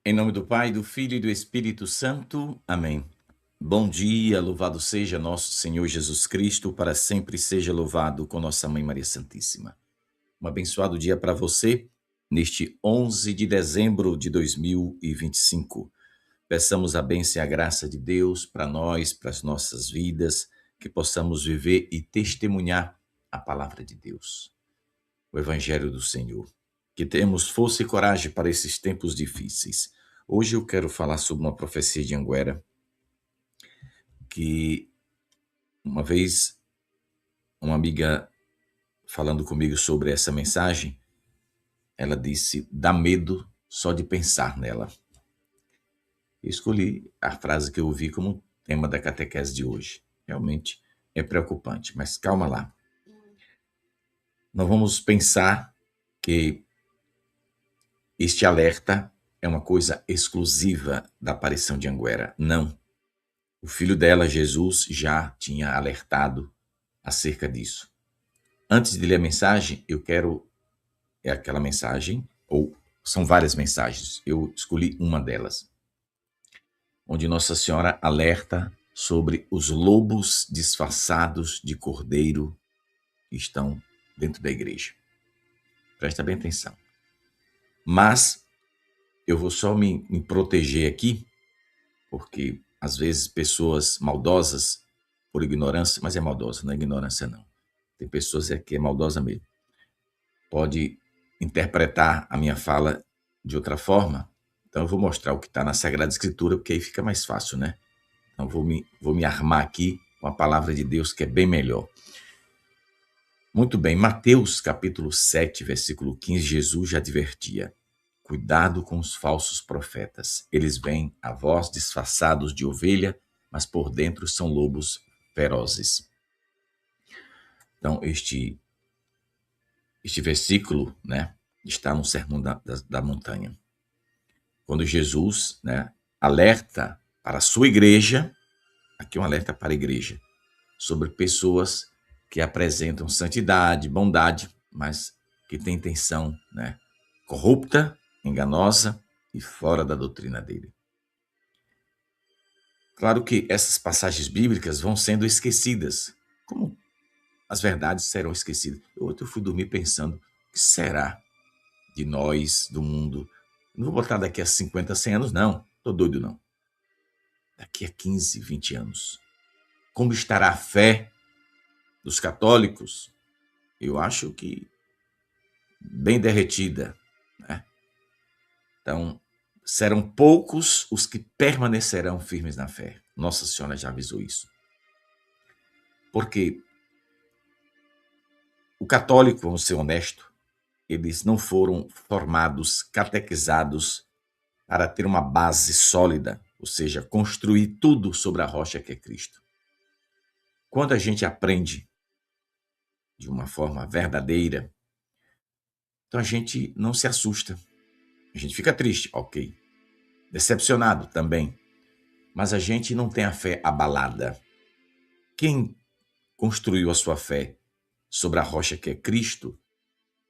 Em nome do Pai, do Filho e do Espírito Santo. Amém. Bom dia, louvado seja nosso Senhor Jesus Cristo, para sempre seja louvado com nossa Mãe Maria Santíssima. Um abençoado dia para você, neste 11 de dezembro de 2025. Peçamos a bênção e a graça de Deus para nós, para as nossas vidas, que possamos viver e testemunhar a palavra de Deus, o Evangelho do Senhor. Que tenhamos força e coragem para esses tempos difíceis. Hoje eu quero falar sobre uma profecia de Anguera, que uma vez uma amiga falando comigo sobre essa mensagem, ela disse: dá medo só de pensar nela. Eu escolhi a frase que eu ouvi como tema da catequese de hoje. Realmente é preocupante, mas calma lá. Não vamos pensar que este alerta é uma coisa exclusiva da aparição de Anguera. Não. O filho dela, Jesus, já tinha alertado acerca disso. Antes de ler a mensagem, é aquela mensagem, ou são várias mensagens, eu escolhi uma delas, onde Nossa Senhora alerta sobre os lobos disfarçados de cordeiro que estão dentro da igreja. Presta bem atenção. Mas eu vou só me proteger aqui, porque às vezes pessoas maldosas, por ignorância, mas é maldosa, não é ignorância não. Tem pessoas que é maldosa mesmo. Pode interpretar a minha fala de outra forma. Então eu vou mostrar o que está na Sagrada Escritura, porque aí fica mais fácil, né? Então vou me armar aqui com a palavra de Deus, que é bem melhor. Muito bem, Mateus capítulo 7, versículo 15, Jesus já advertia: cuidado com os falsos profetas. Eles vêm a vós disfarçados de ovelha, mas por dentro são lobos ferozes. Então, este versículo, né, está no Sermão da Montanha. Quando Jesus, né, alerta para a sua igreja, aqui é um alerta para a igreja, sobre pessoas que apresentam santidade, bondade, mas que têm intenção, né, corrupta, enganosa e fora da doutrina dele. Claro que essas passagens bíblicas vão sendo esquecidas, como as verdades serão esquecidas. Ontem eu fui dormir pensando: o que será de nós, do mundo? Não vou botar daqui a 50, 100 anos, não. Tô doido, não. Daqui a 15, 20 anos. Como estará a fé dos católicos? Eu acho que bem derretida, né? Então, serão poucos os que permanecerão firmes na fé. Nossa Senhora já avisou isso. Porque o católico, vamos ser honestos, eles não foram formados, catequizados para ter uma base sólida, ou seja, construir tudo sobre a rocha que é Cristo. Quando a gente aprende de uma forma verdadeira, então a gente não se assusta. A gente fica triste, ok. Decepcionado também. Mas a gente não tem a fé abalada. Quem construiu a sua fé sobre a rocha que é Cristo,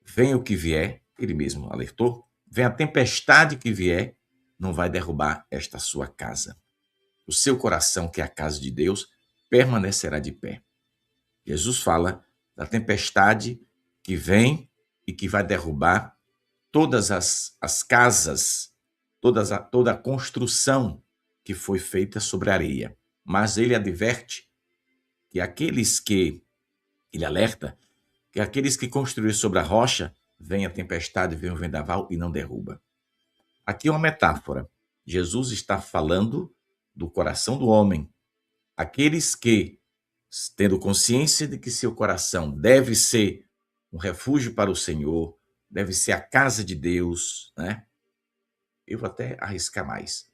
venha o que vier, ele mesmo alertou, venha a tempestade que vier, não vai derrubar esta sua casa. O seu coração, que é a casa de Deus, permanecerá de pé. Jesus fala da tempestade que vem e que vai derrubar todas as casas, toda a construção que foi feita sobre a areia. Mas ele adverte que ele alerta, que aqueles que construíram sobre a rocha, vem a tempestade, vem o vendaval e não derruba. Aqui é uma metáfora. Jesus está falando do coração do homem. Aqueles que, tendo consciência de que seu coração deve ser um refúgio para o Senhor, deve ser a casa de Deus, né? Eu vou até arriscar mais.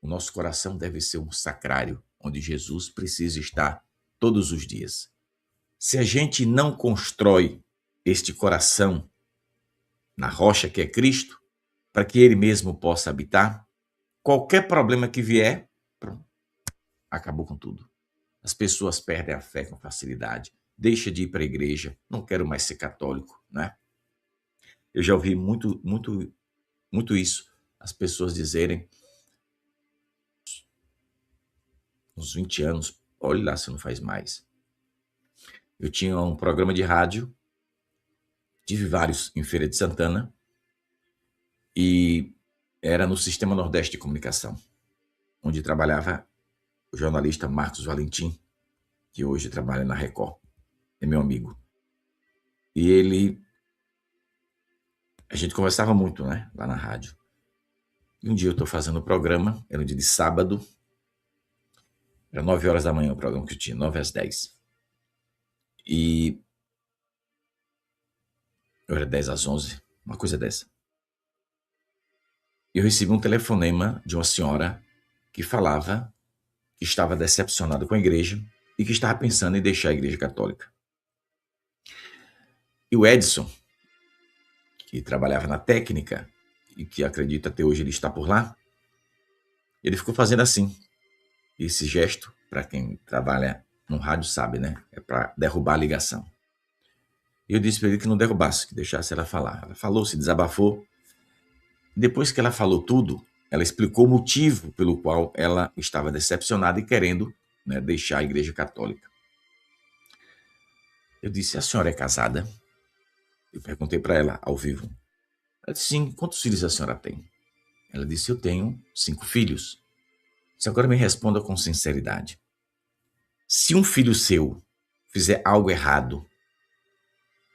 O nosso coração deve ser um sacrário, onde Jesus precisa estar todos os dias. Se a gente não constrói este coração na rocha que é Cristo, para que ele mesmo possa habitar, qualquer problema que vier, pronto, acabou com tudo. As pessoas perdem a fé com facilidade, deixa de ir para a igreja, não quero mais ser católico, né? Eu já ouvi muito isso. as pessoas dizerem, uns 20 anos, olhe lá se não faz mais. Eu tinha um programa de rádio, tive vários em Feira de Santana, e era no Sistema Nordeste de Comunicação, onde trabalhava o jornalista Marcos Valentim, que hoje trabalha na Record, é meu amigo. E a gente conversava muito, né, lá na rádio. E um dia eu estou fazendo o programa, era um dia de sábado, era 9 horas da manhã o programa que eu tinha, 9 às 10. E eu era 10 às 11, uma coisa dessa. Eu recebi um telefonema de uma senhora que falava que estava decepcionada com a igreja e que estava pensando em deixar a igreja católica. E o Edson, que trabalhava na técnica e que acredito até hoje ele está por lá, ele ficou fazendo assim. Esse gesto, para quem trabalha no rádio sabe, né? É para derrubar a ligação. E eu disse para ele que não derrubasse, que deixasse ela falar. Ela falou, se desabafou. Depois que ela falou tudo, ela explicou o motivo pelo qual ela estava decepcionada e querendo, né, deixar a igreja católica. Eu disse, a senhora é casada? Eu perguntei para ela ao vivo. Ela disse, sim, quantos filhos a senhora tem? Ela disse, eu tenho 5 filhos. Se agora me responda com sinceridade. Se um filho seu fizer algo errado,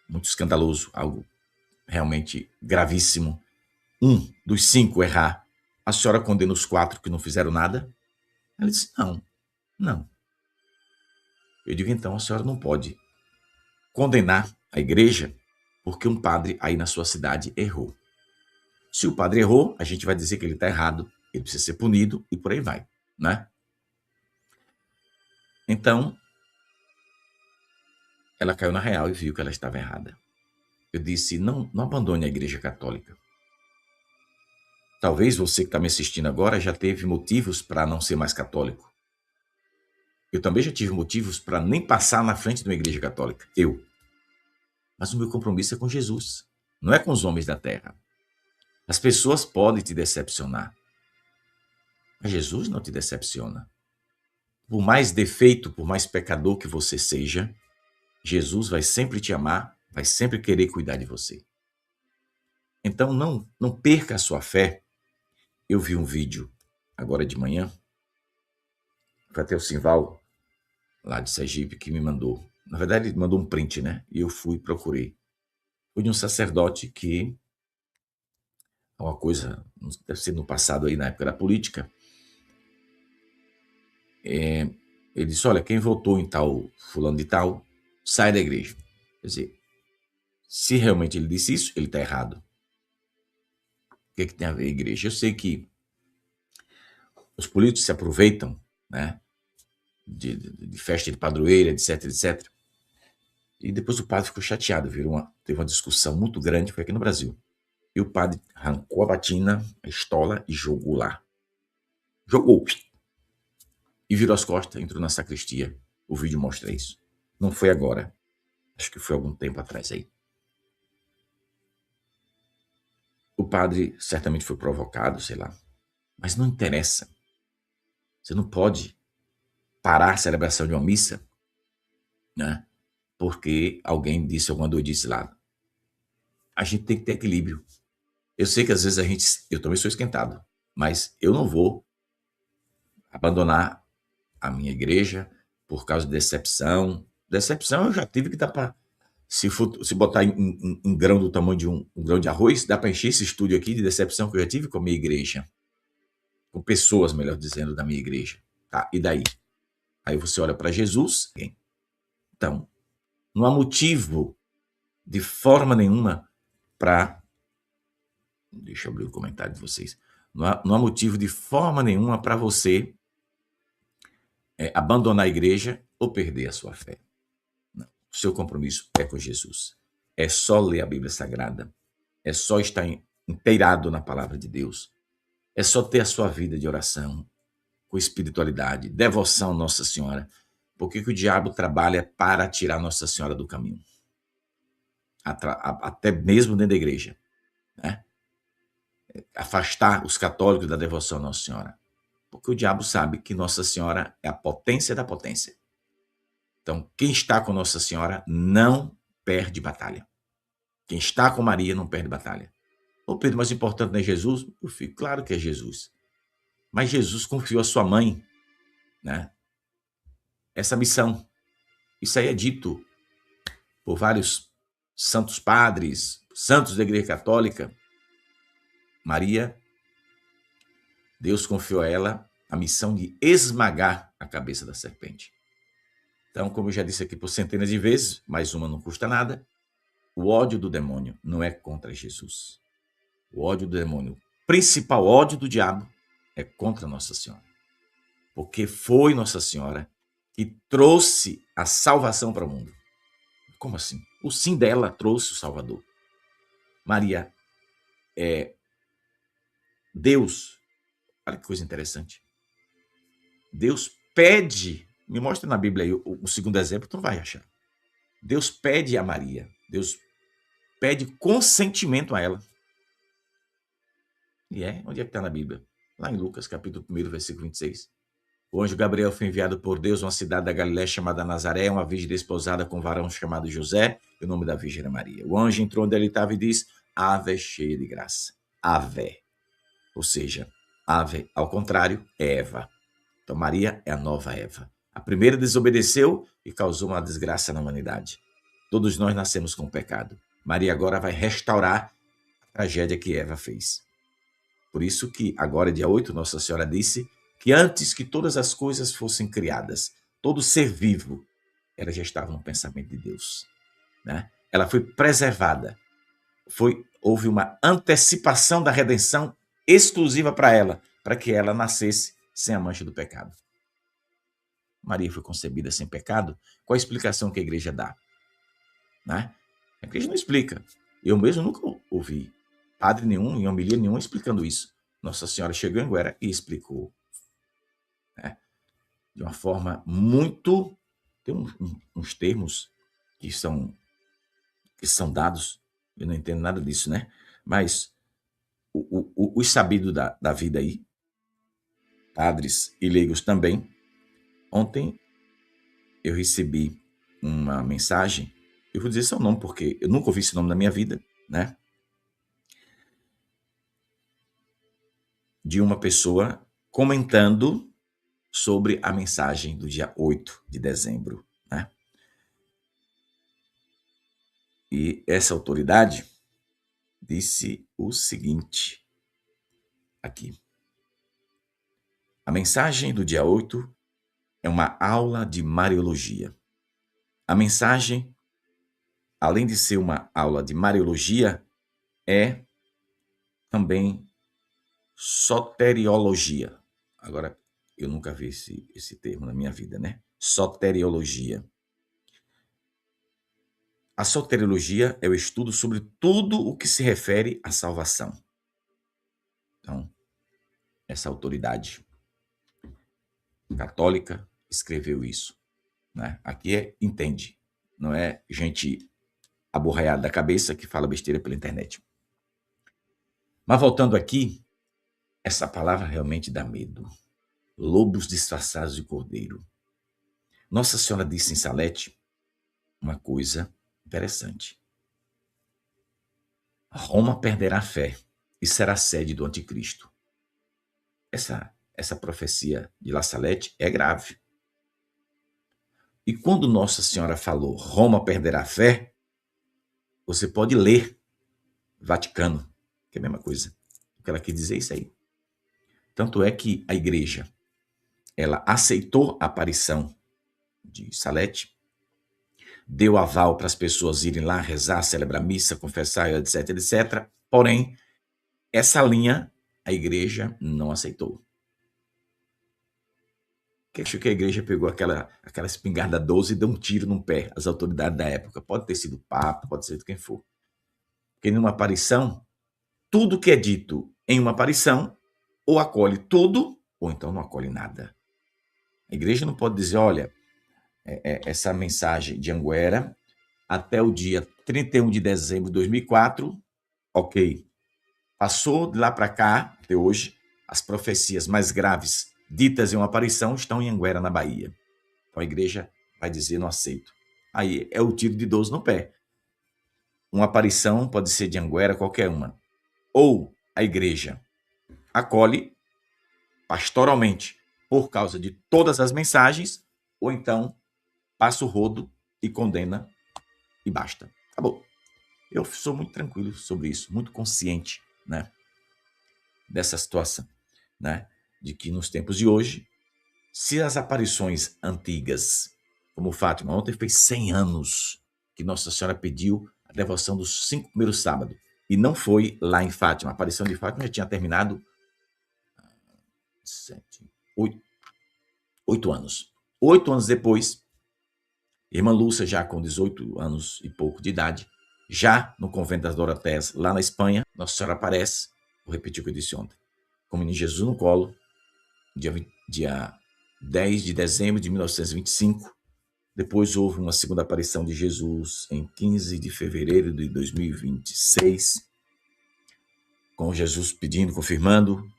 muito escandaloso, algo realmente gravíssimo, um dos 5 errar, a senhora condena os 4 que não fizeram nada? Ela disse, não. Eu digo, então, a senhora não pode condenar a igreja porque um padre aí na sua cidade errou. Se o padre errou, a gente vai dizer que ele está errado, ele precisa ser punido e por aí vai, né? Então, ela caiu na real e viu que ela estava errada. Eu disse, não abandone a igreja católica. Talvez você que está me assistindo agora já teve motivos para não ser mais católico. Eu também já tive motivos para nem passar na frente de uma igreja católica. Mas o meu compromisso é com Jesus, não é com os homens da terra. As pessoas podem te decepcionar, mas Jesus não te decepciona. Por mais defeito, por mais pecador que você seja, Jesus vai sempre te amar, vai sempre querer cuidar de você. Então não perca a sua fé. Eu vi um vídeo agora de manhã, foi até o Simval, lá de Sergipe, que me mandou. Na verdade, ele mandou um print, né? E eu fui e procurei. Foi de um sacerdote que, uma coisa, deve ser no passado aí, na época da política, ele disse, olha, quem votou em tal fulano de tal, sai da igreja. Quer dizer, se realmente ele disse isso, ele está errado. O que tem a ver a igreja? Eu sei que os políticos se aproveitam, né, de festa de padroeira, etc, etc. E depois o padre ficou chateado, teve uma discussão muito grande, foi aqui no Brasil. E o padre arrancou a batina, a estola e jogou lá. Jogou. E virou as costas, entrou na sacristia. O vídeo mostra isso. Não foi agora. Acho que foi algum tempo atrás aí. O padre certamente foi provocado, sei lá. Mas não interessa. Você não pode parar a celebração de uma missa, né? Porque alguém disse alguma doidice lá. A gente tem que ter equilíbrio. Eu sei que às vezes eu também sou esquentado, mas eu não vou abandonar a minha igreja por causa de decepção. Decepção eu já tive que dar para... Se botar em grão do tamanho de um grão de arroz, dá para encher esse estúdio aqui de decepção que eu já tive com a minha igreja. Com pessoas, melhor dizendo, da minha igreja. Tá, e daí? Aí você olha para Jesus. Então, não há motivo de forma nenhuma para... Deixa eu abrir o comentário de vocês. Não há motivo de forma nenhuma para você abandonar a igreja ou perder a sua fé. Não. O seu compromisso é com Jesus. É só ler a Bíblia Sagrada. É só estar inteirado na palavra de Deus. É só ter a sua vida de oração, com espiritualidade, devoção a Nossa Senhora. Porque que o diabo trabalha para tirar Nossa Senhora do caminho. Até mesmo dentro da igreja, né? afastar os católicos da devoção a Nossa Senhora. Porque o diabo sabe que Nossa Senhora é a potência da potência. Então, quem está com Nossa Senhora não perde batalha. Quem está com Maria não perde batalha. Ô Pedro, mas o importante não é Jesus? Meu filho, claro que é Jesus. Mas Jesus confiou à sua mãe, né, essa missão. Isso aí é dito por vários santos padres, santos da Igreja Católica. Maria, Deus confiou a ela a missão de esmagar a cabeça da serpente. Então, como eu já disse aqui por centenas de vezes, mais uma não custa nada, o ódio do demônio não é contra Jesus. O ódio do demônio, o principal ódio do diabo, é contra Nossa Senhora. Porque foi Nossa Senhora que trouxe a salvação para o mundo. Como assim? O sim dela trouxe o Salvador. Maria é Deus. Olha que coisa interessante. Deus pede, me mostra na Bíblia aí o segundo exemplo, tu não vai achar. Deus pede a Maria, Deus pede consentimento a ela. E onde é que está na Bíblia? Lá em Lucas, capítulo 1, versículo 26. O anjo Gabriel foi enviado por Deus a uma cidade da Galiléia chamada Nazaré, uma virgem desposada com um varão chamado José, e o nome da virgem era Maria. O anjo entrou onde ele estava e disse, Ave cheia de graça. Ave. Ou seja, ave, ao contrário, é Eva. Então Maria é a nova Eva. A primeira desobedeceu e causou uma desgraça na humanidade. Todos nós nascemos com pecado. Maria agora vai restaurar a tragédia que Eva fez. Por isso que agora, dia 8, Nossa Senhora disse que antes que todas as coisas fossem criadas, todo ser vivo, ela já estava no pensamento de Deus, né? Ela foi preservada. Houve uma antecipação da redenção exclusiva para ela, para que ela nascesse sem a mancha do pecado. Maria foi concebida sem pecado? Qual a explicação que a igreja dá? Né? A igreja não explica. Eu mesmo nunca ouvi padre nenhum, em homilia nenhuma, explicando isso. Nossa Senhora chegou em Anguera e explicou. Né? De uma forma muito... Tem uns termos que são dados, eu não entendo nada disso, né? Mas os sabidos da vida aí, padres e leigos também. Ontem eu recebi uma mensagem, eu vou dizer seu nome porque eu nunca ouvi esse nome na minha vida, né? De uma pessoa comentando sobre a mensagem do dia 8 de dezembro, né? E essa autoridade disse o seguinte aqui. A mensagem do dia 8 é uma aula de Mariologia. A mensagem, além de ser uma aula de Mariologia, é também soteriologia. Agora, eu nunca vi esse termo na minha vida, né? Soteriologia. A soteriologia é o estudo sobre tudo o que se refere à salvação. Então, essa autoridade católica escreveu isso, né? Aqui entende, não é gente aborreada da cabeça que fala besteira pela internet. Mas voltando aqui, essa palavra realmente dá medo. Lobos disfarçados de cordeiro. Nossa Senhora disse em Salete uma coisa interessante. Roma perderá a fé e será sede do anticristo. Essa profecia de La Salete é grave. E quando Nossa Senhora falou Roma perderá a fé, você pode ler Vaticano, que é a mesma coisa. O que ela quis dizer é isso aí. Tanto é que a igreja, ela aceitou a aparição de Salete, deu aval para as pessoas irem lá rezar, celebrar missa, confessar, etc, etc. Porém, essa linha a igreja não aceitou. Acho que a igreja pegou aquela espingarda 12 e deu um tiro no pé às autoridades da época. Pode ter sido o Papa, pode ser quem for. Porque numa aparição, tudo que é dito em uma aparição, ou acolhe tudo, ou então não acolhe nada. A igreja não pode dizer, olha, essa mensagem de Anguera, até o dia 31 de dezembro de 2004, ok. Passou de lá para cá, até hoje, as profecias mais graves ditas em uma aparição estão em Anguera, na Bahia. Então a igreja vai dizer: não aceito. Aí é o tiro de 12 no pé. Uma aparição pode ser de Anguera, qualquer uma. Ou a igreja acolhe pastoralmente por causa de todas as mensagens, ou então passa o rodo e condena e basta. Acabou. Eu sou muito tranquilo sobre isso, muito consciente, né, dessa situação, né, de que nos tempos de hoje, se as aparições antigas, como Fátima, ontem fez 100 anos que Nossa Senhora pediu a devoção dos 5 primeiros sábados, e não foi lá em Fátima. A aparição de Fátima já tinha terminado 8 anos. 8 anos depois, irmã Lúcia, já com 18 anos e pouco de idade, já no convento das Dorotéias, lá na Espanha, Nossa Senhora aparece, vou repetir o que eu disse ontem, com o menino Jesus no colo, dia 10 de dezembro de 1925. Depois houve uma segunda aparição de Jesus em 15 de fevereiro de 2026, com Jesus pedindo, confirmando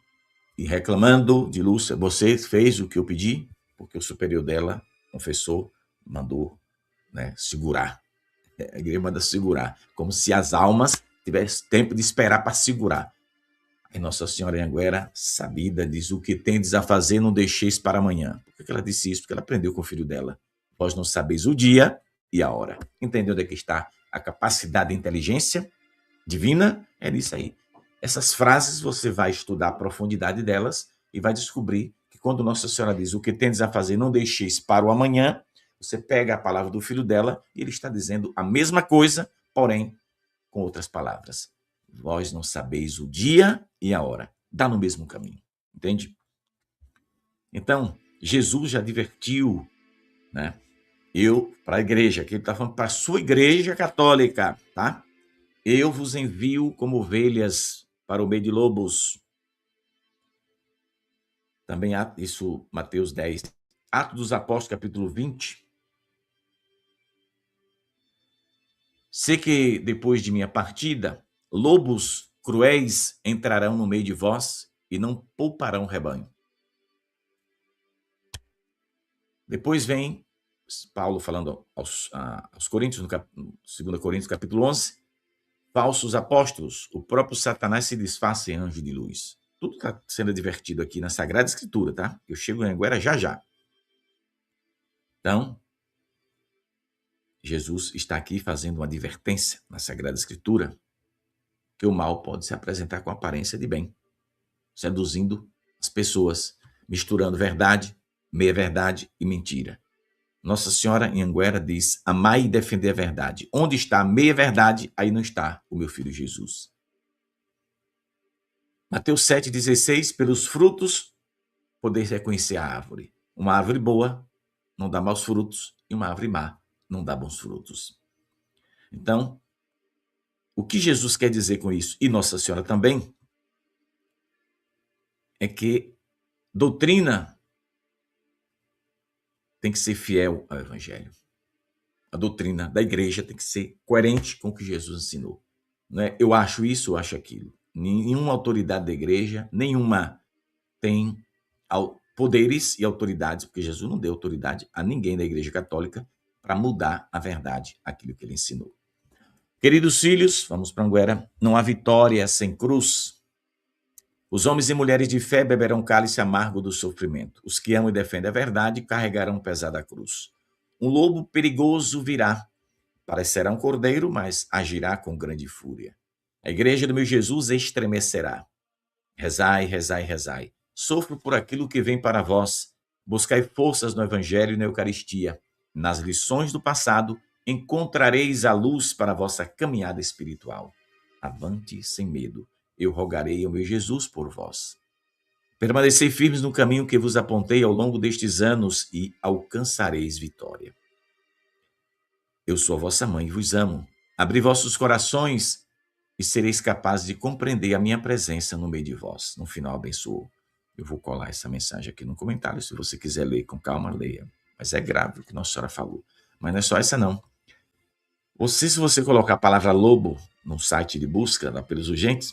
e reclamando de Lúcia: você fez o que eu pedi? Porque o superior dela confessou, mandou, né, segurar. A igreja manda segurar, como se as almas tivessem tempo de esperar para segurar. E Nossa Senhora em Anguera, sabida, diz: o que tendes a fazer, não deixeis para amanhã. Por que ela disse isso? Porque ela aprendeu com o filho dela. Vós não sabeis o dia e a hora. Entendeu onde é que está a capacidade de inteligência divina? É nisso aí. Essas frases você vai estudar a profundidade delas e vai descobrir que quando Nossa Senhora diz: o que tendes a fazer, não deixeis para o amanhã, você pega a palavra do filho dela e ele está dizendo a mesma coisa, porém com outras palavras. Vós não sabeis o dia e a hora. Dá no mesmo caminho, entende? Então, Jesus já advertiu, né? Para a igreja, que ele está falando para a sua igreja católica, tá? Eu vos envio como ovelhas para o meio de lobos. Também há isso, Mateus 10. Atos dos Apóstolos, capítulo 20. Sei que depois de minha partida, lobos cruéis entrarão no meio de vós e não pouparão o rebanho. Depois vem Paulo falando aos Coríntios, no 2 Coríntios, capítulo 11, falsos apóstolos, o próprio Satanás se disfarça em anjo de luz. Tudo está sendo advertido aqui na Sagrada Escritura, tá? Eu chego em Anguera já já. Então, Jesus está aqui fazendo uma advertência na Sagrada Escritura que o mal pode se apresentar com aparência de bem, seduzindo as pessoas, misturando verdade, meia-verdade e mentira. Nossa Senhora em Anguera diz: amai e defender a verdade. Onde está a meia-verdade, aí não está o meu filho Jesus. Mateus 7,16, pelos frutos podeis reconhecer a árvore. Uma árvore boa não dá maus frutos e uma árvore má não dá bons frutos. Então, o que Jesus quer dizer com isso, e Nossa Senhora também, é que doutrina tem que ser fiel ao Evangelho. A doutrina da igreja tem que ser coerente com o que Jesus ensinou. Não é? Eu acho isso, eu acho aquilo. Nenhuma autoridade da igreja, nenhuma tem poderes e autoridades, porque Jesus não deu autoridade a ninguém da igreja católica para mudar a verdade, aquilo que ele ensinou. Queridos filhos, vamos para Anguera, não há vitória sem cruz. Os homens e mulheres de fé beberão cálice amargo do sofrimento. Os que amam e defendem a verdade carregarão pesada cruz. Um lobo perigoso virá. Parecerá um cordeiro, mas agirá com grande fúria. A igreja do meu Jesus estremecerá. Rezai, rezai, rezai. Sofro por aquilo que vem para vós. Buscai forças no Evangelho e na Eucaristia. Nas lições do passado, encontrareis a luz para a vossa caminhada espiritual. Avante sem medo. Eu rogarei ao meu Jesus por vós. Permanecei firmes no caminho que vos apontei ao longo destes anos e alcançareis vitória. Eu sou a vossa mãe e vos amo. Abri vossos corações e sereis capazes de compreender a minha presença no meio de vós. No final, abençoou. Eu vou colar essa mensagem aqui no comentário. Se você quiser ler com calma, leia. Mas é grave o que Nossa Senhora falou. Mas não é só essa, não. Se você colocar a palavra lobo no site de busca, lá pelos urgentes,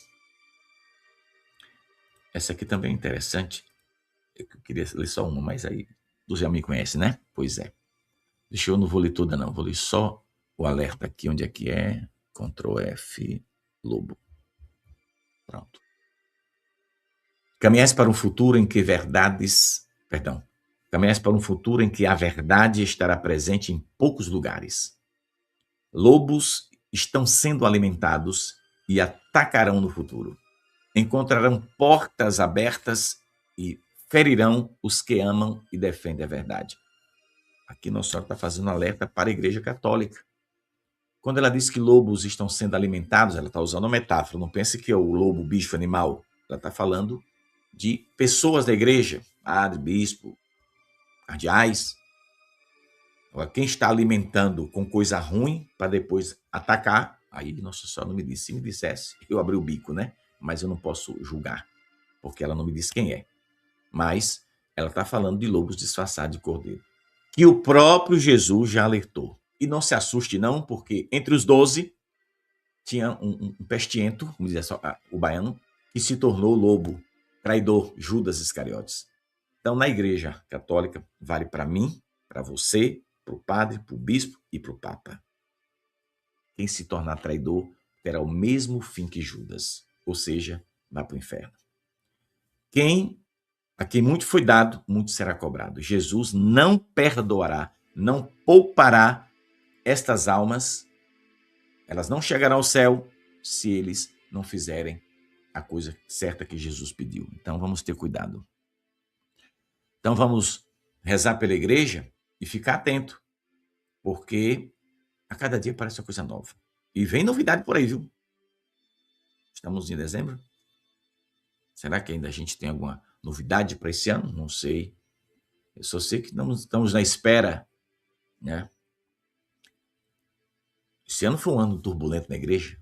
Essa aqui também é interessante. Eu queria ler só uma, mas aí você já me conhece, né? Pois é. Deixa eu não vou ler toda, não. Vou ler só o alerta aqui, onde é que é. Ctrl F, Lobo. Pronto. Caminhais para um futuro em que caminhais para um futuro em que a verdade estará presente em poucos lugares. Lobos estão sendo alimentados e atacarão no futuro. Encontrarão portas abertas e ferirão os que amam e defendem a verdade. Aqui Nossa Senhora está fazendo um alerta para a Igreja Católica. Quando ela diz que lobos estão sendo alimentados, ela está usando uma metáfora. Não pense que é o lobo, bicho, animal. Ela está falando de pessoas da igreja, padre, bispo, cardeais. Agora, quem está alimentando com coisa ruim para depois atacar, aí Nossa Senhora não me disse. Se me dissesse, eu abri o bico, né? Mas eu não posso julgar, porque ela não me disse quem é. Mas ela está falando de lobos disfarçados de cordeiro, que o próprio Jesus já alertou. E não se assuste não, porque entre os 12 tinha um pestiento, como dizia o baiano, que se tornou lobo, traidor, Judas Iscariotes. Então, na Igreja Católica, vale para mim, para você, para o padre, para o bispo e para o papa. Quem se tornar traidor terá o mesmo fim que Judas, ou seja, vai para o inferno. A quem muito foi dado, muito será cobrado. Jesus não perdoará, não poupará estas almas. Elas não chegarão ao céu se eles não fizerem a coisa certa que Jesus pediu. Então vamos ter cuidado. Então vamos rezar pela igreja e ficar atento, porque a cada dia parece uma coisa nova. E vem novidade por aí, viu? Estamos em dezembro. Será que ainda a gente tem alguma novidade para esse ano? Não sei. Eu só sei que estamos na espera, né? Esse ano foi um ano turbulento na igreja.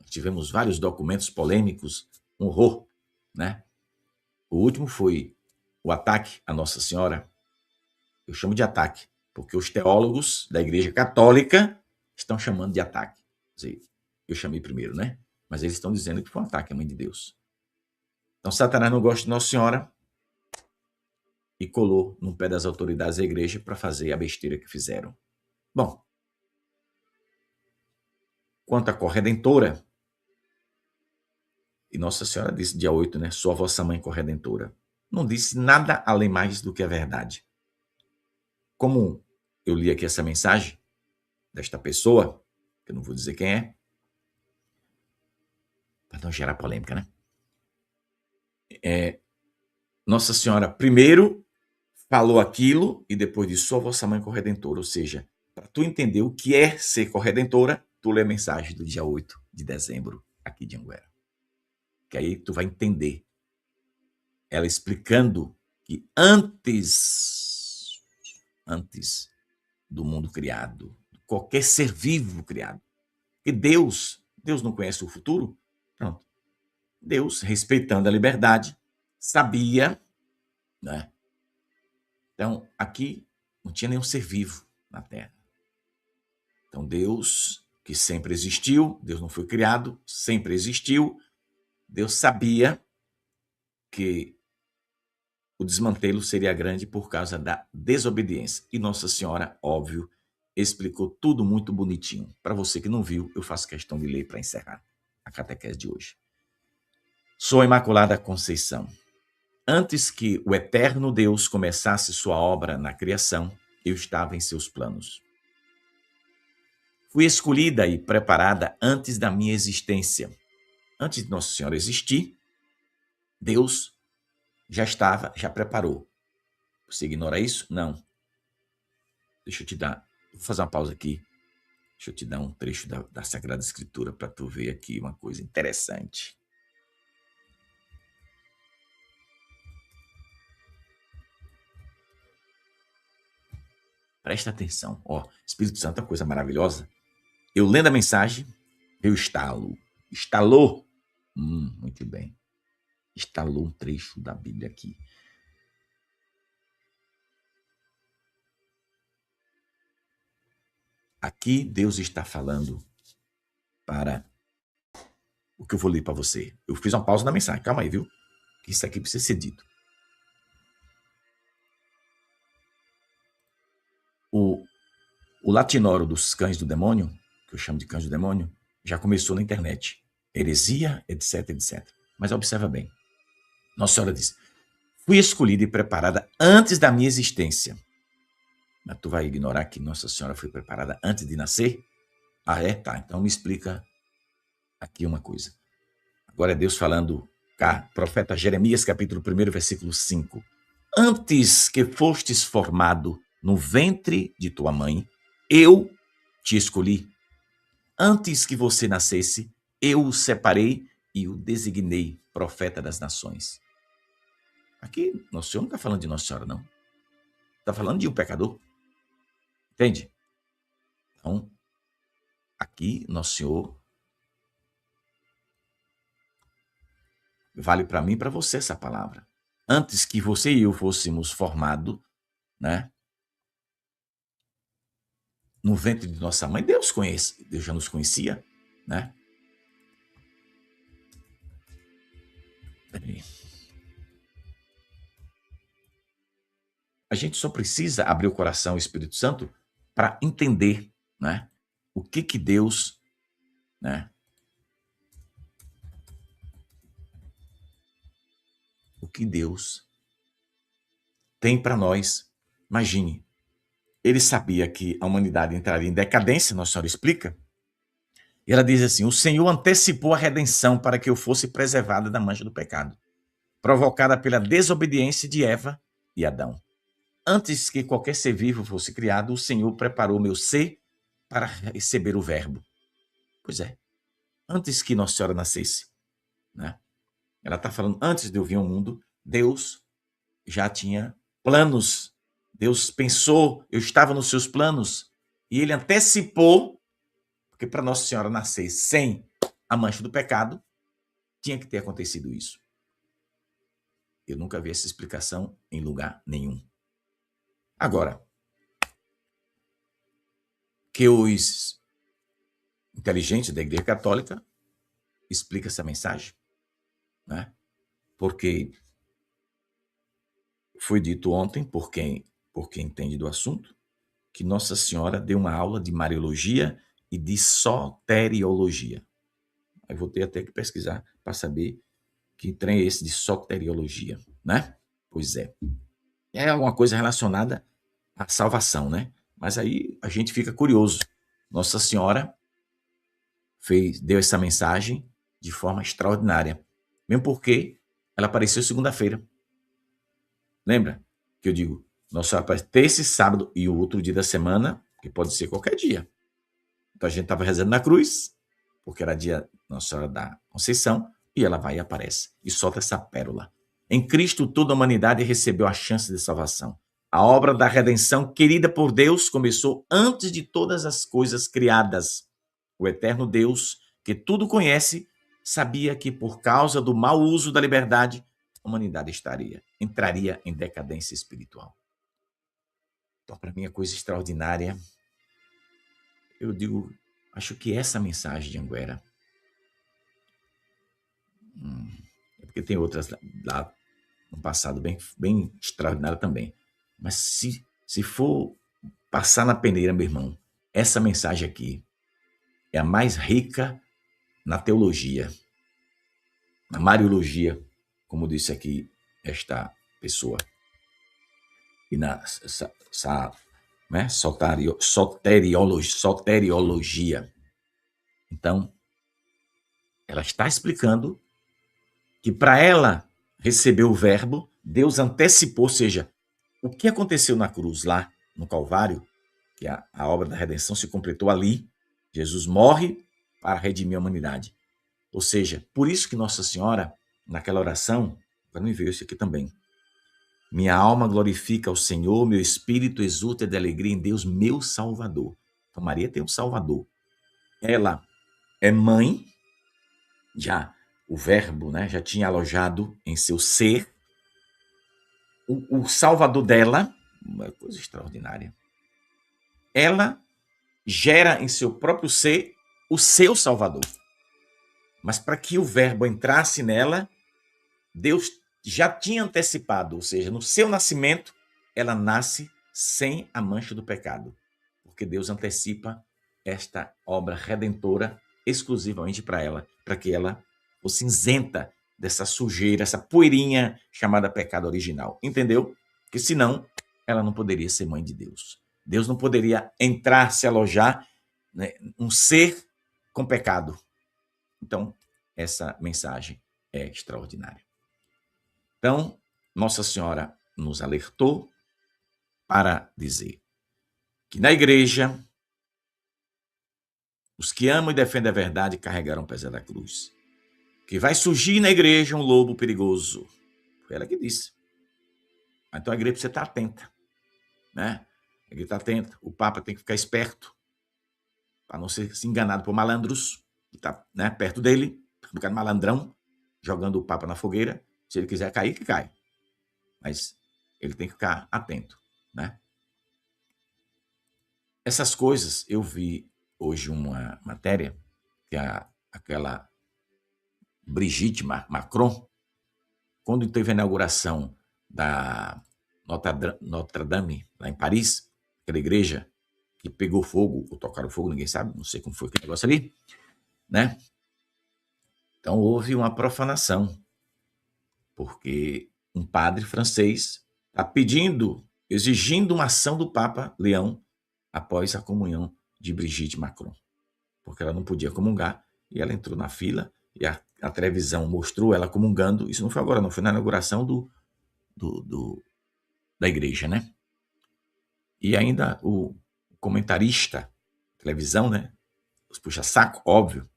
Tivemos vários documentos polêmicos, um horror, né? O último foi o ataque à Nossa Senhora. Eu chamo de ataque, porque os teólogos da Igreja Católica estão chamando de ataque. Quer dizer, eu chamei primeiro, né? Mas eles estão dizendo que foi um ataque à Mãe de Deus. Então, Satanás não gosta de Nossa Senhora e colou no pé das autoridades da igreja para fazer a besteira que fizeram. Bom, quanto à corredentora, e Nossa Senhora disse dia 8, né? Sou a vossa mãe corredentora. Não disse nada além mais do que a verdade. Como eu li aqui essa mensagem desta pessoa, que eu não vou dizer quem é, para não gerar polêmica, né? Nossa Senhora primeiro falou aquilo e depois disse, sou a vossa mãe corredentora. Ou seja, para tu entender o que é ser corredentora, tu lê a mensagem do dia 8 de dezembro aqui de Anguera. Que aí tu vai entender. Ela explicando que antes do mundo criado, qualquer ser vivo criado, e Deus não conhece o futuro? Pronto. Deus, respeitando a liberdade, sabia, né? Então, aqui não tinha nenhum ser vivo na Terra. Então, Deus, que sempre existiu, Deus não foi criado, sempre existiu, Deus sabia que o desmantelo seria grande por causa da desobediência. E Nossa Senhora, óbvio, explicou tudo muito bonitinho. Para você que não viu, eu faço questão de ler para encerrar a catequese de hoje. Sou a Imaculada Conceição. Antes que o eterno Deus começasse sua obra na criação, eu estava em seus planos. Fui escolhida e preparada antes da minha existência. Antes de Nossa Senhora existir, Deus já preparou. Você ignora isso? Não. Deixa eu te dar, vou fazer uma pausa aqui. Deixa eu te dar um trecho da Sagrada Escritura para tu ver aqui uma coisa interessante. Presta atenção. Ó, Espírito Santo é uma coisa maravilhosa. Eu lendo a mensagem, eu estalo. Estalou. Muito bem. Estalou um trecho da Bíblia aqui. Aqui Deus está falando para o que eu vou ler para você. Eu fiz uma pausa na mensagem. Calma aí, viu? que isso aqui precisa ser dito. O latinório dos cães do demônio, que eu chamo de cães do demônio, já começou na internet. Heresia, etc, etc. Mas observa bem. Nossa Senhora diz: fui escolhida e preparada antes da minha existência. Mas tu vai ignorar que Nossa Senhora foi preparada antes de nascer? Ah, é? Tá. Então me explica aqui uma coisa. Agora é Deus falando, cá, profeta Jeremias, capítulo 1, versículo 5. Antes que fostes formado no ventre de tua mãe, eu te escolhi. Antes que você nascesse, eu o separei e o designei profeta das nações. Aqui, Nosso Senhor não está falando de Nossa Senhora, não. Está falando de um pecador. Entende? Então, aqui, Nosso Senhor vale para mim e para você essa palavra. Antes que você e eu fôssemos formados, né, no ventre de nossa mãe, Deus já nos conhecia, né? A gente só precisa abrir o coração ao Espírito Santo para entender, né, o que Deus, né, o que Deus tem para nós. Imagine, ele sabia que a humanidade entraria em decadência, Nossa Senhora explica, e ela diz assim: o Senhor antecipou a redenção para que eu fosse preservada da mancha do pecado, provocada pela desobediência de Eva e Adão. Antes que qualquer ser vivo fosse criado, o Senhor preparou meu ser para receber o verbo. Pois é, antes que Nossa Senhora nascesse, né? Ela está falando, antes de eu vir ao mundo, Deus já tinha planos. Deus pensou, eu estava nos seus planos. E ele antecipou, porque para Nossa Senhora nascer sem a mancha do pecado, tinha que ter acontecido isso. Eu nunca vi essa explicação em lugar nenhum. Agora, que os inteligentes da Igreja Católica explicam essa mensagem, né? Porque foi dito ontem, por quem entende do assunto, que Nossa Senhora deu uma aula de Mariologia e de Soteriologia. Aí vou ter até que pesquisar para saber que trem é esse de Soteriologia, né? Pois é. É alguma coisa relacionada à salvação, né? Mas aí a gente fica curioso. Nossa Senhora deu essa mensagem de forma extraordinária. Mesmo porque ela apareceu segunda-feira. Lembra que eu digo, Nossa Senhora aparece terça, sábado e o outro dia da semana, que pode ser qualquer dia. Então a gente estava rezando na cruz, porque era dia Nossa Senhora da Conceição, e ela vai e aparece e solta essa pérola. Em Cristo toda a humanidade recebeu a chance de salvação. A obra da redenção querida por Deus começou antes de todas as coisas criadas. O eterno Deus, que tudo conhece, sabia que por causa do mau uso da liberdade, a humanidade entraria em decadência espiritual. Então, para mim, é coisa extraordinária. Eu digo, acho que essa mensagem de Anguera, é porque tem outras lá no passado bem extraordinária também. Mas se for passar na peneira, meu irmão, essa mensagem aqui é a mais rica na teologia, na mariologia, como disse aqui esta pessoa, e na né, soteriologia. Então, ela está explicando que para ela receber o verbo, Deus antecipou, ou seja, o que aconteceu na cruz lá, no Calvário, que a obra da redenção se completou ali, Jesus morre para redimir a humanidade. Ou seja, por isso que Nossa Senhora, naquela oração, agora me veio isso aqui também, minha alma glorifica ao Senhor, meu espírito exulta de alegria em Deus, meu Salvador. Então Maria tem um Salvador. Ela é mãe, já o verbo, né, já tinha alojado em seu ser. O Salvador dela, uma coisa extraordinária, ela gera em seu próprio ser o seu Salvador. Mas para que o verbo entrasse nela, Deus já tinha antecipado, ou seja, no seu nascimento, ela nasce sem a mancha do pecado, porque Deus antecipa esta obra redentora exclusivamente para ela, para que ela fosse isenta dessa sujeira, essa poeirinha chamada pecado original. Entendeu? Porque senão ela não poderia ser mãe de Deus. Deus não poderia entrar, se alojar, né, um ser com pecado. Então, essa mensagem é extraordinária. Então, Nossa Senhora nos alertou para dizer que na igreja, os que amam e defendem a verdade carregaram o peso da cruz. Que vai surgir na igreja um lobo perigoso. Foi ela que disse. Então a igreja precisa estar atenta, né? A igreja está atenta. O Papa tem que ficar esperto para não ser enganado por malandros que está, né, perto dele, um bocado malandrão, jogando o Papa na fogueira. Se ele quiser cair, que cai. Mas ele tem que ficar atento, né? Essas coisas, eu vi hoje uma matéria que aquela Brigitte Macron, quando teve a inauguração da Notre Dame, lá em Paris, aquela igreja que pegou fogo, ou tocaram fogo, ninguém sabe, não sei como foi aquele negócio ali, né? Então houve uma profanação, porque um padre francês está pedindo, exigindo uma ação do Papa Leão após a comunhão de Brigitte Macron, porque ela não podia comungar e ela entrou na fila e a televisão mostrou ela comungando. Isso não foi agora, não, foi na inauguração da igreja, né? E ainda o comentarista, televisão, né? Os puxa-saco, óbvio.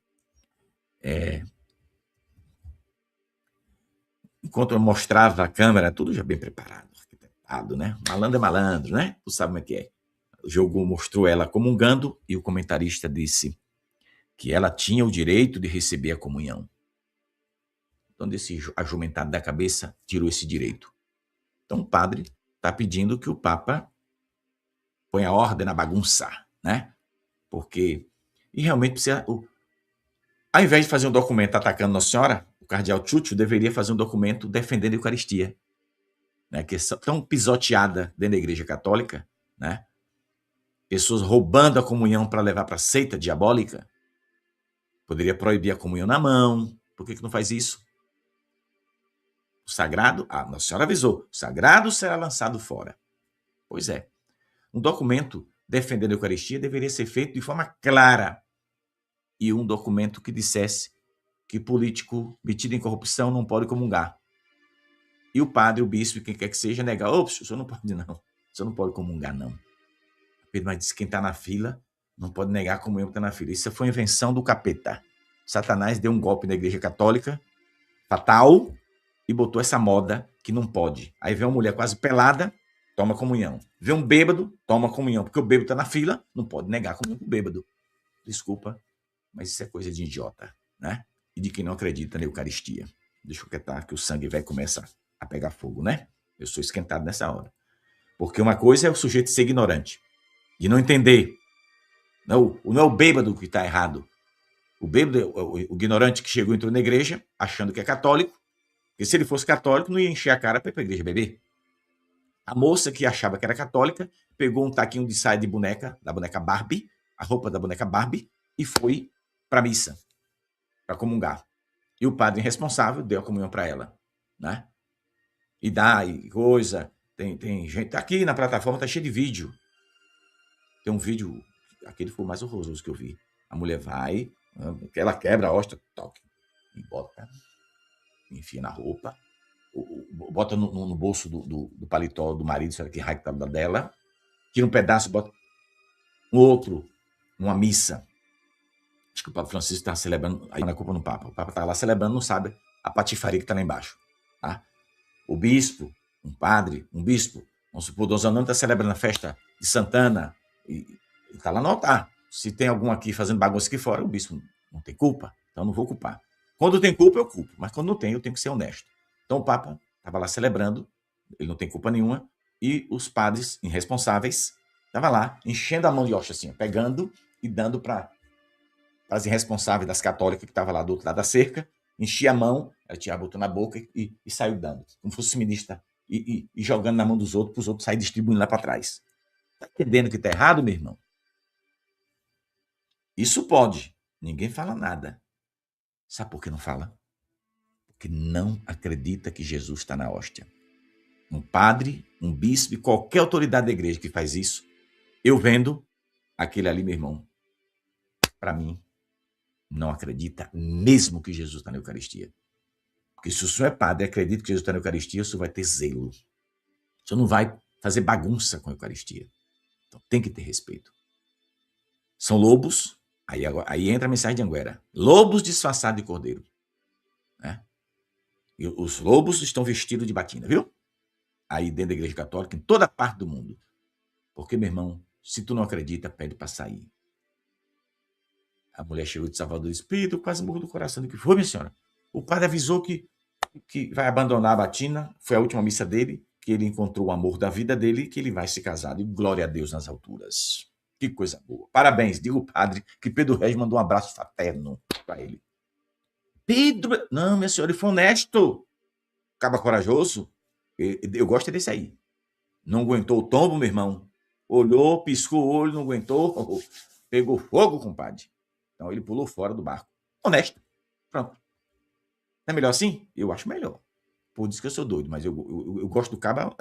Enquanto eu mostrava a câmera, tudo já bem preparado, arquitetado, né? Malandro é malandro, né? Tu sabe como é que é. O jogo mostrou ela comungando e o comentarista disse que ela tinha o direito de receber a comunhão. Então, desse ajumentado da cabeça, tirou esse direito. Então, o padre está pedindo que o Papa ponha ordem na bagunça, né? Porque, e realmente precisa, ao invés de fazer um documento atacando Nossa Senhora, o cardeal Chucho deveria fazer um documento defendendo a Eucaristia, né? Que é tão pisoteada dentro da Igreja Católica, né? Pessoas roubando a comunhão para levar para a seita diabólica. Poderia proibir a comunhão na mão. Por que não faz isso? O sagrado, Nossa Senhora avisou, o sagrado será lançado fora. Pois é. Um documento defendendo a Eucaristia deveria ser feito de forma clara. E um documento que dissesse que político metido em corrupção não pode comungar. E o padre, o bispo, quem quer que seja, negar. Ops, o senhor não pode não. O senhor não pode comungar, não. Mas diz que quem está na fila não pode negar a comunhão que está na fila. Isso foi invenção do capeta. Satanás deu um golpe na Igreja Católica, fatal, e botou essa moda que não pode. Aí vem uma mulher quase pelada, toma comunhão. Vê um bêbado, toma comunhão. Porque o bêbado está na fila, não pode negar a comunhão pro bêbado. Desculpa, mas isso é coisa de idiota, né? E de quem não acredita na Eucaristia. Deixa eu quietar que o sangue vai começar a pegar fogo, né? Eu sou esquentado nessa hora. Porque uma coisa é o sujeito ser ignorante, de não entender. Não é o bêbado que está errado. O bêbado é o ignorante que chegou e entrou na igreja achando que é católico, porque se ele fosse católico não ia encher a cara para ir para a igreja beber. A moça que achava que era católica pegou um taquinho de saia de boneca, da boneca Barbie, a roupa da boneca Barbie, e foi para a missa, para comungar. E o padre responsável deu a comunhão para ela, né? E dá, e coisa, tem gente, tá aqui na plataforma, tá cheio de vídeo. Tem um vídeo, aquele foi o mais horroroso que eu vi. A mulher vai, ela quebra a hóstia, toque, e bota, enfia na roupa, bota no bolso do paletó do marido, será que raio que tá dela, tira um pedaço, bota um outro, uma missa. Acho que o Papa Francisco está celebrando, aí não é culpa no Papa, o Papa está lá celebrando, não sabe a patifaria que está lá embaixo. Tá? O bispo, um padre, um bispo, vamos supor, Dom Zanoni está celebrando a festa de Santana, e está lá no altar. Se tem algum aqui fazendo bagunça aqui fora, o bispo não tem culpa, então não vou culpar. Quando tem culpa, eu culpo, mas quando não tem, eu tenho que ser honesto. Então o Papa estava lá celebrando, ele não tem culpa nenhuma, e os padres irresponsáveis estavam lá enchendo a mão de hóstia assim, pegando e dando para as irresponsáveis das católicas que estavam lá do outro lado da cerca, enchia a mão, ela tinha botou na boca e saiu dando, como fosse ministra, e jogando na mão dos outros, para os outros saírem distribuindo lá para trás. Está entendendo que está errado, meu irmão? Isso pode. Ninguém fala nada. Sabe por que não fala? Porque não acredita que Jesus está na hóstia. Um padre, um bispo e qualquer autoridade da igreja que faz isso, eu vendo aquele ali, meu irmão, para mim, não acredita mesmo que Jesus está na Eucaristia. Porque se o senhor é padre e acredita que Jesus está na Eucaristia, o senhor vai ter zelo. O senhor não vai fazer bagunça com a Eucaristia. Então tem que ter respeito. São lobos, aí entra a mensagem de Anguera. Lobos disfarçados de cordeiro. Né? E os lobos estão vestidos de batina, viu? Aí dentro da igreja católica, em toda parte do mundo. Porque, meu irmão, se tu não acredita, pede para sair. A mulher chegou de Salvador e disse, Pedro, quase morro do coração. O que foi, minha senhora? O padre avisou que vai abandonar a batina, foi a última missa dele, que ele encontrou o amor da vida dele e que ele vai se casar. E glória a Deus nas alturas. Que coisa boa. Parabéns, diga o padre que Pedro Regis mandou um abraço fraterno para ele. Pedro, não, minha senhora, ele foi honesto. Acaba corajoso. Eu gosto desse aí. Não aguentou o tombo, meu irmão. Olhou, piscou o olho, não aguentou. Pegou fogo, compadre. Então ele pulou fora do barco. Honesto. Pronto. Não é melhor assim? Eu acho melhor. Por isso que eu sou doido, mas eu gosto do cabo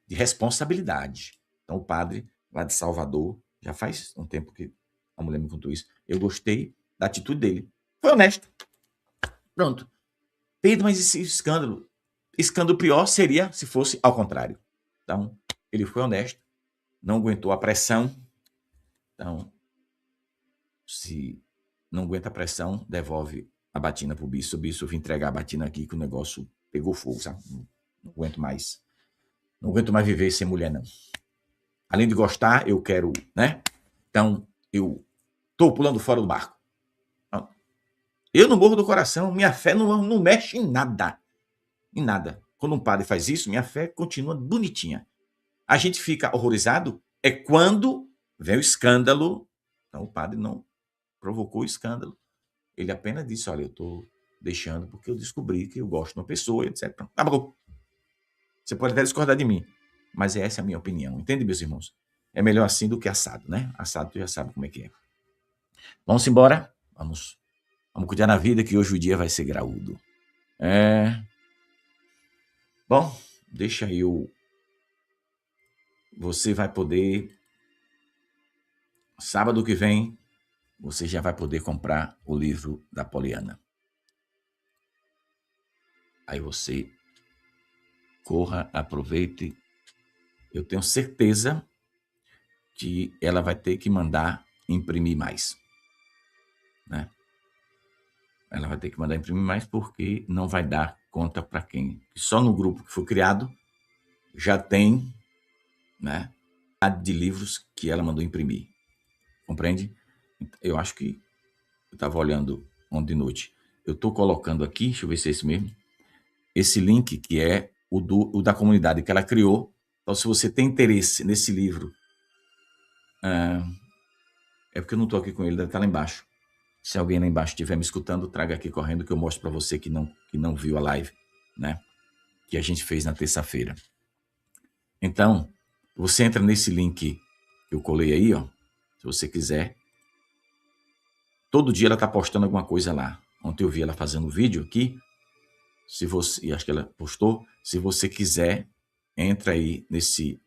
de responsabilidade. Então o padre lá de Salvador, já faz um tempo que a mulher me contou isso, eu gostei da atitude dele. Foi honesto. Pronto. Pedro, mas esse escândalo? Escândalo pior seria se fosse ao contrário. Então, ele foi honesto, não aguentou a pressão. Então, se não aguenta a pressão, devolve a batina pro bispo. O bispo, eu vim entregar a batina aqui que o negócio pegou fogo, sabe? Não aguento mais. Não aguento mais viver sem mulher, não. Além de gostar, eu quero, né? Então, eu tô pulando fora do barco. Eu não morro do coração, minha fé não mexe em nada. Em nada. Quando um padre faz isso, minha fé continua bonitinha. A gente fica horrorizado é quando vem o escândalo. Então, o padre não provocou o escândalo. Ele apenas disse, olha, eu estou deixando porque eu descobri que eu gosto de uma pessoa, etc. Acabou. Você pode até discordar de mim, mas essa é a minha opinião. Entende, meus irmãos? É melhor assim do que assado, né? Assado tu já sabe como é que é. Vamos embora? Vamos cuidar na vida que hoje o dia vai ser graúdo. Bom, deixa eu... Você vai poder... Sábado que vem, você já vai poder comprar o livro da Poliana. Aí você corra, aproveite. Eu tenho certeza que ela vai ter que mandar imprimir mais. Né? Ela vai ter que mandar imprimir mais porque não vai dar conta para quem. Só no grupo que foi criado já tem, né, de livros que ela mandou imprimir. Compreende? Eu acho que eu estava olhando ontem de noite. Eu estou colocando aqui, deixa eu ver se é esse mesmo, esse link que é o da comunidade que ela criou. Então, se você tem interesse nesse livro, é porque eu não estou aqui com ele, deve estar lá embaixo. Se alguém lá embaixo estiver me escutando, traga aqui correndo que eu mostro para você que não viu a live, né? Que a gente fez na terça-feira. Então, você entra nesse link que eu colei aí, ó, se você quiser. Todo dia ela está postando alguma coisa lá. Ontem eu vi ela fazendo um vídeo aqui. Se você, e acho que ela postou, se você quiser, entra aí nesse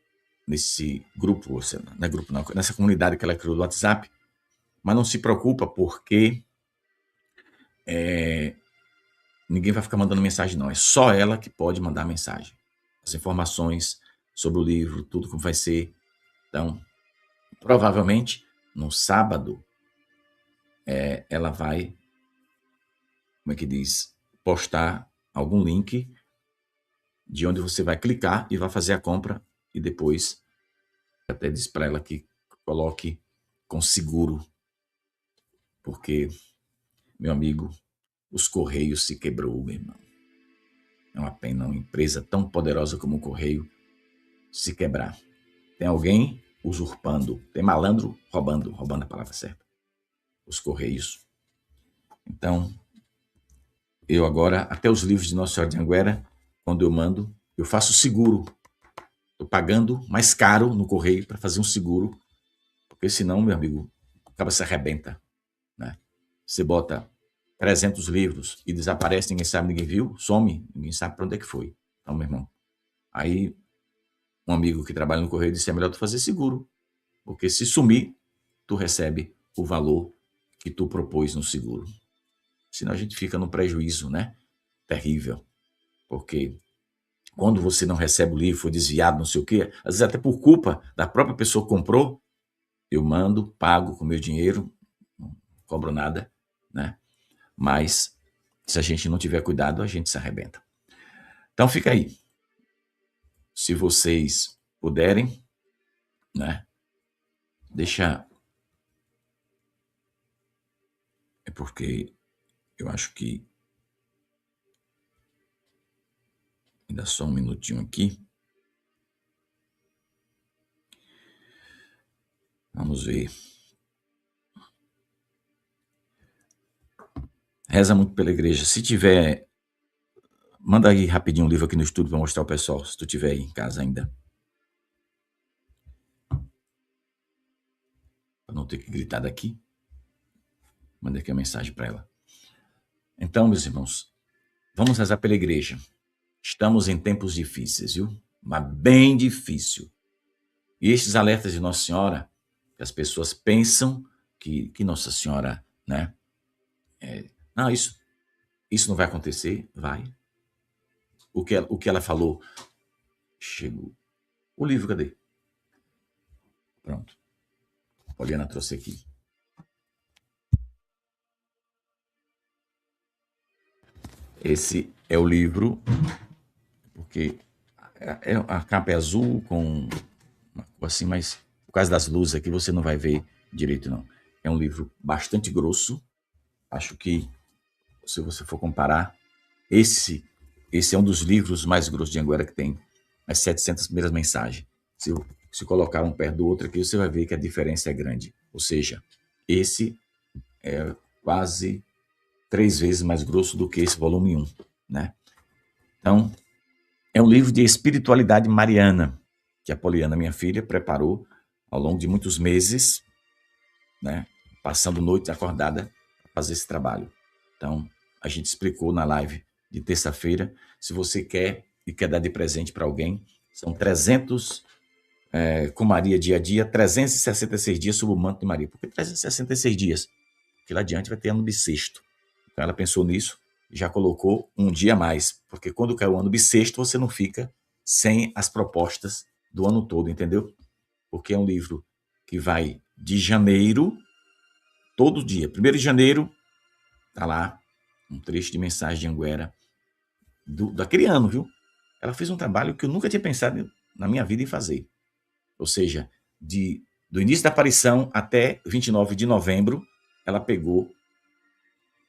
grupo, não é grupo não, nessa comunidade que ela criou do WhatsApp, mas não se preocupa porque ninguém vai ficar mandando mensagem não, é só ela que pode mandar mensagem. As informações sobre o livro, tudo como vai ser. Então, provavelmente, no sábado, ela vai, como é que diz, postar algum link de onde você vai clicar e vai fazer a compra e depois até diz para ela que coloque com seguro, porque, meu amigo, os Correios se quebrou, meu irmão. É uma pena uma empresa tão poderosa como o Correio se quebrar. Tem alguém usurpando, tem malandro roubando a palavra certa, os Correios. Então, Eu agora, até os livros de Nossa Senhora de Anguera, quando eu mando, eu faço seguro. Estou pagando mais caro no correio para fazer um seguro, porque senão, meu amigo, acaba se arrebenta, né? Você bota 300 livros e desaparece, ninguém sabe, ninguém viu, some, ninguém sabe para onde é que foi. Então, meu irmão, aí um amigo que trabalha no correio disse: é melhor tu fazer seguro, porque se sumir, tu recebe o valor que tu propôs no seguro. Senão a gente fica no prejuízo, né? Terrível. Porque quando você não recebe o livro, foi desviado, não sei o quê, às vezes até por culpa da própria pessoa que comprou, eu mando, pago com meu dinheiro, não cobro nada, né? Mas se a gente não tiver cuidado, a gente se arrebenta. Então fica aí. Se vocês puderem, né? Deixa. É porque eu acho que ainda só um minutinho aqui. Vamos ver. Reza muito pela igreja. Se tiver, manda aí rapidinho um livro aqui no estúdio para mostrar ao pessoal, se tu tiver aí em casa ainda. Para não ter que gritar daqui. Manda aqui a mensagem para ela. Então, meus irmãos, vamos rezar pela igreja. Estamos em tempos difíceis, viu? Mas bem difícil. E estes alertas de Nossa Senhora, que as pessoas pensam que Nossa Senhora, né? Não, isso não vai acontecer. Vai. O que ela falou, chegou. O livro, cadê? Pronto. A Poliana trouxe aqui. Esse é o livro, porque a capa é azul com uma cor assim, mas por causa das luzes aqui você não vai ver direito, não. É um livro bastante grosso. Acho que, se você for comparar, esse é um dos livros mais grossos de Anguera que tem as 700 primeiras mensagens. Se colocar um perto do outro aqui, você vai ver que a diferença é grande. Ou seja, esse é quase 3 vezes mais grosso do que esse volume 1, né? Então, é um livro de espiritualidade mariana, que a Poliana, minha filha, preparou ao longo de muitos meses, né? Passando noites acordada para fazer esse trabalho. Então, a gente explicou na live de terça-feira. Se você quer e quer dar de presente para alguém, são 300 com Maria dia a dia, 366 dias sob o manto de Maria. Por que 366 dias? Porque lá adiante vai ter ano bissexto. Então ela pensou nisso e já colocou um dia a mais, porque quando cai o ano bissexto, você não fica sem as propostas do ano todo, entendeu? Porque é um livro que vai de janeiro, todo dia. 1º de janeiro, tá lá um trecho de mensagem de Anguera daquele ano, viu? Ela fez um trabalho que eu nunca tinha pensado na minha vida em fazer. Ou seja, do início da aparição até 29 de novembro, ela pegou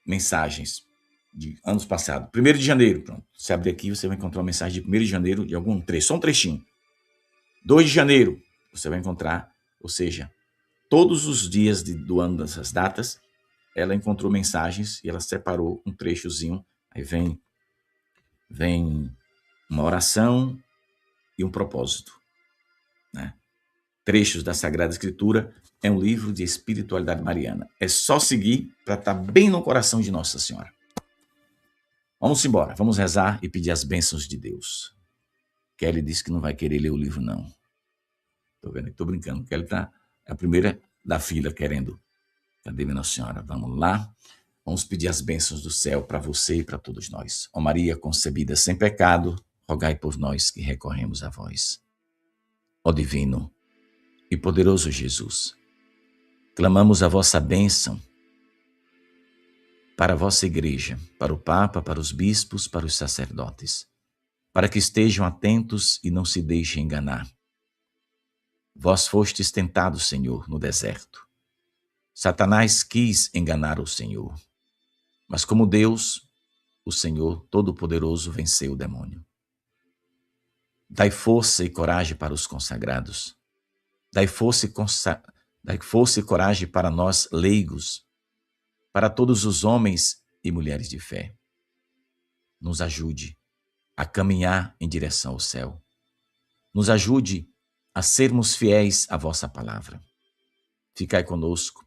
mensagens de anos passados. 1º de janeiro, pronto. Você abre aqui, você vai encontrar uma mensagem de 1º de janeiro de algum trecho, só um trechinho. 2 de janeiro, você vai encontrar, ou seja, todos os dias do ano dessas datas, ela encontrou mensagens e ela separou um trechozinho. Aí vem uma oração e um propósito, né? Trechos da Sagrada Escritura. É um livro de espiritualidade mariana. É só seguir para estar bem no coração de Nossa Senhora. Vamos embora, vamos rezar e pedir as bênçãos de Deus. Kelly disse que não vai querer ler o livro, não. Tô vendo, tô brincando. Kelly é a primeira da fila querendo. Cadê minha Nossa Senhora? Vamos lá. Vamos pedir as bênçãos do céu para você e para todos nós. Ó Maria concebida sem pecado, rogai por nós que recorremos a vós. Ó divino e poderoso Jesus, clamamos a vossa bênção para a vossa igreja, para o Papa, para os bispos, para os sacerdotes, para que estejam atentos e não se deixem enganar. Vós fostes tentados, Senhor, no deserto. Satanás quis enganar o Senhor, mas como Deus, o Senhor Todo-Poderoso venceu o demônio. Dai força e coragem para os consagrados. Dai força e coragem para nós leigos, para todos os homens e mulheres de fé. nos ajude a caminhar em direção ao céu. Nos ajude a sermos fiéis à vossa palavra. Ficai conosco.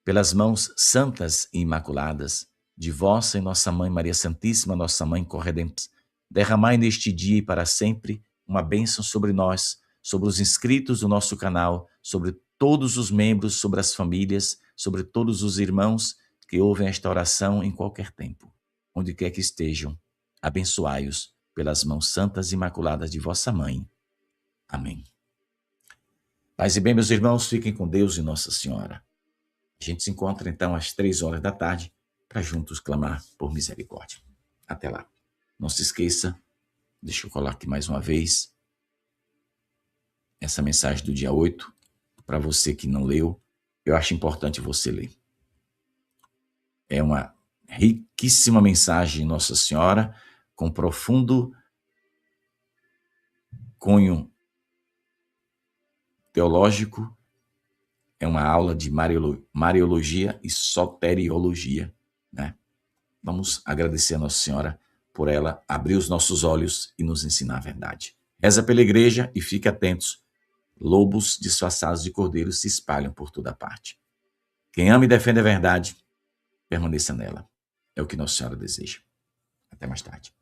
Pelas mãos santas e imaculadas de vossa e nossa Mãe Maria Santíssima, nossa Mãe corredente, derramai neste dia e para sempre uma bênção sobre nós, sobre os inscritos do nosso canal, sobre todos os membros, sobre as famílias, sobre todos os irmãos que ouvem esta oração em qualquer tempo, onde quer que estejam. Abençoai-os pelas mãos santas e imaculadas de vossa Mãe. Amém. Paz e bem, meus irmãos, fiquem com Deus e Nossa Senhora. A gente se encontra então às 3 horas da tarde para juntos clamar por misericórdia. Até lá. Não se esqueça, deixa eu colar aqui mais uma vez essa mensagem do dia 8, para você que não leu, eu acho importante você ler. É uma riquíssima mensagem de Nossa Senhora, com profundo cunho teológico. É uma aula de Mariologia e Soteriologia, né? Vamos agradecer a Nossa Senhora por ela abrir os nossos olhos e nos ensinar a verdade. Reza pela igreja e fique atentos. Lobos disfarçados de cordeiros se espalham por toda parte. Quem ama e defende a verdade, permaneça nela. É o que Nossa Senhora deseja. Até mais tarde.